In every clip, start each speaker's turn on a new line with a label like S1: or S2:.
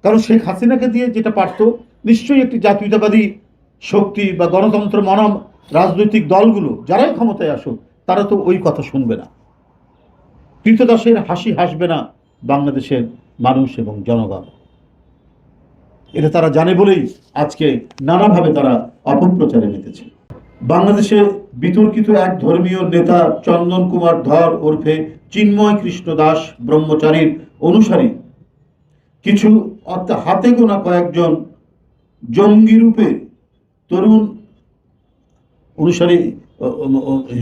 S1: কারণ শেখ হাসিনাকে দিয়ে যেটা পারত, নিশ্চয়ই একটি জাতীয়তাবাদী শক্তি বা গণতন্ত্র মনম রাজনৈতিক দলগুলো যারাই ক্ষমতায় আসুক, তারা তো ওই কথা শুনবে না। কৃতদাসের হাসি হাসবে না বাংলাদেশের মানুষ এবং জনগণ। এটা তারা জানে বলেই আজকে নানাভাবে তারা অপপ্রচারে মেতেছে। বাংলাদেশে বিতর্কিত এক ধর্মীয় নেতা চন্দন কুমার ধর ওরফে চিন্ময় কৃষ্ণ দাস ব্রহ্মচারীর অনুসারী কিছু হাতে গোনা কয়েকজন জঙ্গি রূপে তরুণ অনুসারী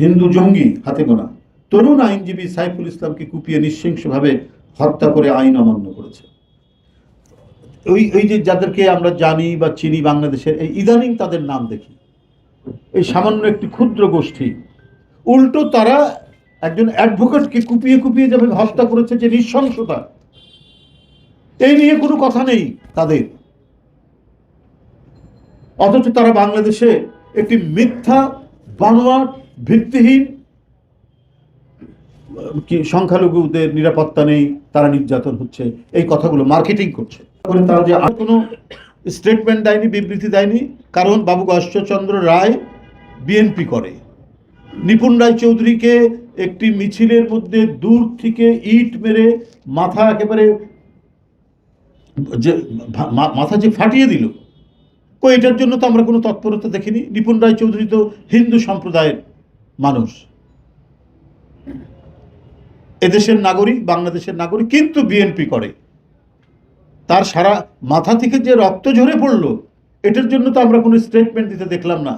S1: হিন্দু জঙ্গি হাতে গোনা তরুণ আইনজীবী সাইফুল ইসলামকে কুপিয়ে নৃশংসভাবে হত্যা করে আইন অমান্য করেছে। ওই যে যাদেরকে আমরা জানি বা চিনি বাংলাদেশের, এই ইদানিং তাদের নাম দেখি, এই সামান্য একটি ক্ষুদ্র গোষ্ঠী, উল্টো তারা একজন অ্যাডভোকেটকে কুপিয়ে কুপিয়ে যাবে হত্যা করেছে, যে নৃশংসতা, এই নিয়ে কোনো কথা নেই তাদের। অথচ তারা বাংলাদেশে একটি মিথ্যা বানোয়াট ভিত্তিহীন সংখ্যালঘুদের নিরাপত্তা নেই, তারা নির্যাতন হচ্ছে, এই কথাগুলো মার্কেটিং করছে। তারা যে আর কোনো স্টেটমেন্ট দেয়নি, বিবৃতি দেয়নি, কারণ বাবু গশ্বরচন্দ্র রায় বিএনপি করে। নিপুণ রায় চৌধুরীকে একটি মিছিলের মধ্যে দূর থেকে ইট মেরে মাথা একেবারে যে মাথা যে ফাটিয়ে দিল, এটার জন্য তো আমরা কোনো তৎপরতা দেখিনি। নিপুণ রায় চৌধুরী তো হিন্দু সম্প্রদায়ের মানুষ, এদেশের নাগরিক, বাংলাদেশের নাগরিক, কিন্তু বিএনপি করে। তার সারা মাথা থেকে যে রক্ত ঝরে পড়লো, এটার জন্য তো আমরা কোনো স্টেটমেন্ট দিতে দেখলাম না।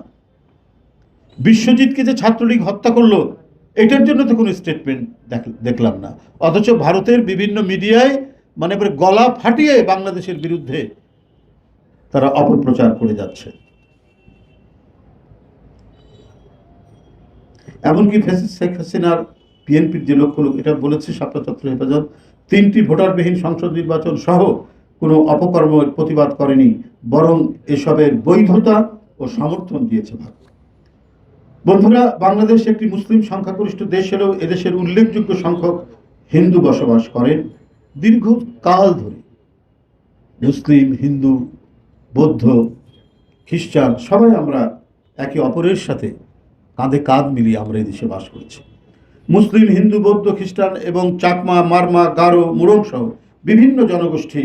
S1: বিশ্বজিৎকে যে ছাত্রলীগ হত্যা করলো, এটার জন্য তো কোনো স্টেটমেন্ট দেখলাম না। অথচ ভারতের বিভিন্ন মিডিয়ায় মানে গলা ফাটিয়ে বাংলাদেশের বিরুদ্ধে তারা অপপ্রচার করে যাচ্ছে। এমনকি শেখ হাসিনার বিএনপির যে লক্ষ্য, এটা বলেছে শাপলা চত্বর হেফাজত, 3টি ভোটারবিহীন সংসদ নির্বাচন সহ কোনো অপকর্মের প্রতিবাদ করেনি, বরং এসবের বৈধতা ও সমর্থন দিয়েছে ভারত। বন্ধুরা, বাংলাদেশ একটি মুসলিম সংখ্যাগরিষ্ঠ দেশ হলেও এদেশের উল্লেখযোগ্য সংখ্যক হিন্দু বসবাস করেন। দীর্ঘকাল ধরে মুসলিম, হিন্দু, বৌদ্ধ, খ্রিস্টান সবাই আমরা একে অপরের সাথে কাঁধে কাঁধ মিলিয়ে আমরা এই দেশে বাস করছি। মুসলিম, হিন্দু, বৌদ্ধ, খ্রিস্টান এবং চাকমা, মারমা, গারো, মুরং সহ বিভিন্ন জনগোষ্ঠী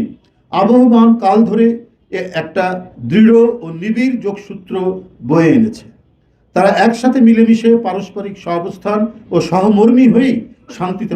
S1: আবহমান কাল ধরে একটা দৃঢ় ও নিবিড় যোগসূত্র বয়ে এনেছে। তারা একসাথে মিলেমিশে পারস্পরিক সহাবস্থান ও সহমর্মী হয়েই শান্তিতে